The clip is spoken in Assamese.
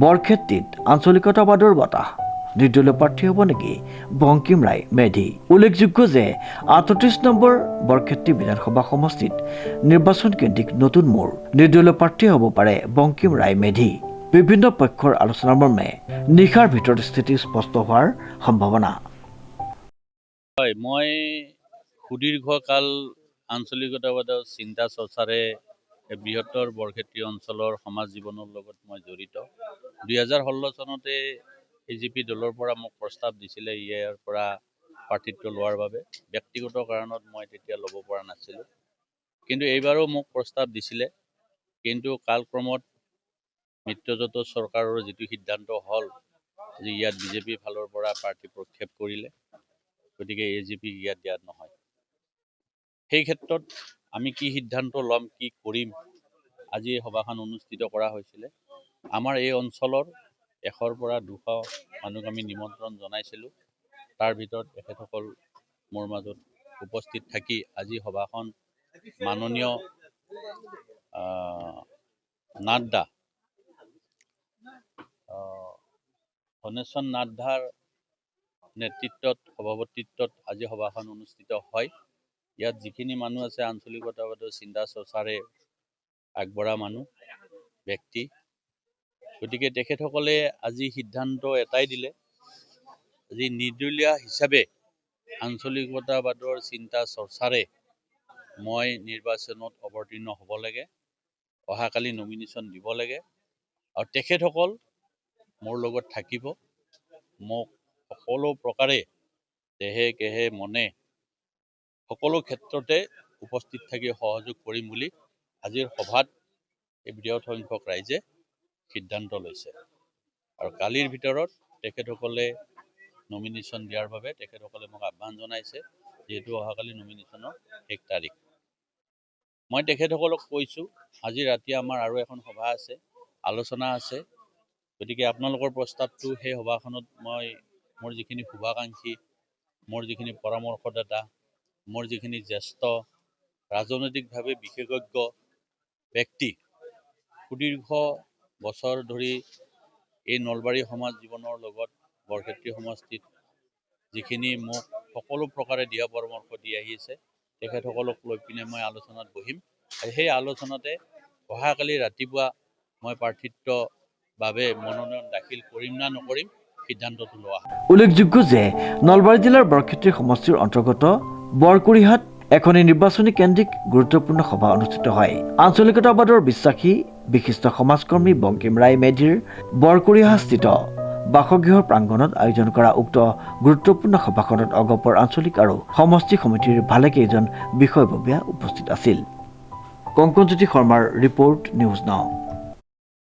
বৰক্ষেত্ৰীত আঞ্চলিকতাবাদৰ বঁটা নিৰ্দলীয় প্ৰাৰ্থী হ'ব নেকি বঙ্কিম ৰায় মেধি। উল্লেখযোগ্য যে ৩৮ নম্বৰ বৰক্ষেত্ৰী বিধানসভা সমষ্টিত নিৰ্বাচন কেন্দ্ৰিক নতুন মূৰ। নিৰ্দলীয় প্ৰাৰ্থী হ'ব পাৰে বঙ্কিম ৰায় মেধি। বিভিন্ন পক্ষৰ আলোচনাৰ মৰ্মে নিশাৰ ভিতৰত স্থিতি স্পষ্ট হোৱাৰ সম্ভাৱনা। হয়, মই সুদীৰ্ঘকাল আঞ্চলিকতাবাদৰ চিন্তা চৰ্চাৰে বৃহত্তৰ বৰক্ষেত্ৰী অঞ্চলৰ সমাজ জীৱনৰ লগত মই জড়িত। 2016 চনতে AGP দলৰ পৰা মোক প্ৰস্তাৱ দিছিলে ইয়াৰ পৰা প্ৰাৰ্থিত্ব লোৱাৰ বাবে। ব্যক্তিগত কাৰণত মই তেতিয়া ল'ব পৰা নাছিলোঁ, কিন্তু এইবাৰো মোক প্ৰস্তাৱ দিছিলে। কিন্তু কালক্ৰমত মিত্ৰজোঁটৰ চৰকাৰৰ যিটো সিদ্ধান্ত হ'ল যে ইয়াত BJP ফালৰ পৰা প্ৰাৰ্থী প্ৰক্ষেপ কৰিলে, গতিকে AGP ইয়াত দিয়াত নহয়। সেই ক্ষেত্ৰত আমি কি সিদ্ধান্ত ল'ম, কি কৰিম, আজি এই সভাখন অনুষ্ঠিত কৰা হৈছিলে। আমাৰ এই অঞ্চলৰ 100 পৰা 200 মানুহক আমি নিমন্ত্ৰণ জনাইছিলোঁ। তাৰ ভিতৰত তেখেতসকল মোৰ মাজত উপস্থিত থাকি আজি সভাখন মাননীয় নাড্ডা ধনেশ্বৰ নাড্ডাৰ নেতৃত্বত সভাপতিত্বত আজি সভাখন অনুষ্ঠিত হয়। ইয়াত যিখিনি মানুহ আছে আঞ্চলিকতাবাদৰ চিন্তা চৰ্চাৰে আগবঢ়া মানুহ ব্যক্তি, গতিকে তেখেতসকলে আজি সিদ্ধান্ত এটাই দিলে, আজি নিৰ্দলীয় হিচাপে আঞ্চলিকতাবাদৰ চিন্তা চৰ্চাৰে মই নিৰ্বাচনত অৱতীৰ্ণ হ'ব লাগে, অহাকালি নমিনেশ্যন দিব লাগে, আৰু তেখেতসকল মোৰ লগত থাকিব। মোক সকলো প্ৰকাৰে দেহে কেহে মনে সকলো ক্ষেত্ৰতে উপস্থিত থাকি সহযোগ কৰিম বুলি আজিৰ সভাত এই বৃহৎ সংখ্যক ৰাইজে সিদ্ধান্ত লৈছে। আৰু কালিৰ ভিতৰত তেখেতসকলে নমিনেশ্যন দিয়াৰ বাবে তেখেতসকলে মোক আহ্বান জনাইছে, যিহেতু অহাকালি নমিনেশ্যনৰ শেষ তাৰিখ। মই তেখেতসকলক কৈছোঁ আজি ৰাতি আমাৰ আৰু এখন সভা আছে, আলোচনা আছে, গতিকে আপোনালোকৰ প্ৰস্তাৱটো সেই সভাখনত মই মোৰ যিখিনি শুভাকাংক্ষী, মোৰ যিখিনি পৰামৰ্শদাতা, মোৰ যিখিনি জ্যেষ্ঠ ৰাজনৈতিকভাৱে বিশেষজ্ঞ ব্যক্তি, সুদীৰ্ঘ বছৰ ধৰি এই নলবাৰী সমাজ জীৱনৰ লগত বৰক্ষেত্ৰী সমষ্টিত যিখিনি মোক সকলো প্ৰকাৰে দিহা পৰামৰ্শ দি আহিছে, তেখেতসকলক লৈ পিনে মই আলোচনাত বহিম। আৰু সেই আলোচনাতে অহাকালি ৰাতিপুৱা মই প্ৰাৰ্থিত্বৰ বাবে মনোনয়ন দাখিল কৰিম না নকৰিম সিদ্ধান্তটো লোৱা হ'ব। উল্লেখযোগ্য যে নলবাৰী জিলাৰ বৰক্ষেত্ৰী সমষ্টিৰ অন্তৰ্গত বৰকুৰিহাট এখনি নিৰ্বাচনী কেন্দ্ৰিক গুৰুত্বপূৰ্ণ সভা অনুষ্ঠিত হয়। আঞ্চলিকতাবাদৰ বিশ্বাসী বিশিষ্ট সমাজকৰ্মী বঙ্কিম ৰায় মেধিৰ বৰকুৰিহাটস্থিত বাসগৃহৰ প্ৰাংগণত আয়োজন কৰা উক্ত গুৰুত্বপূৰ্ণ সভাখনত অগপৰ আঞ্চলিক আৰু সমষ্টি সমিতিৰ ভালেকেইজন বিষয়ববীয়া উপস্থিত আছিল। কংকনজ্যোতি শৰ্মাৰ ৰিপৰ্ট, নিউজ নাও।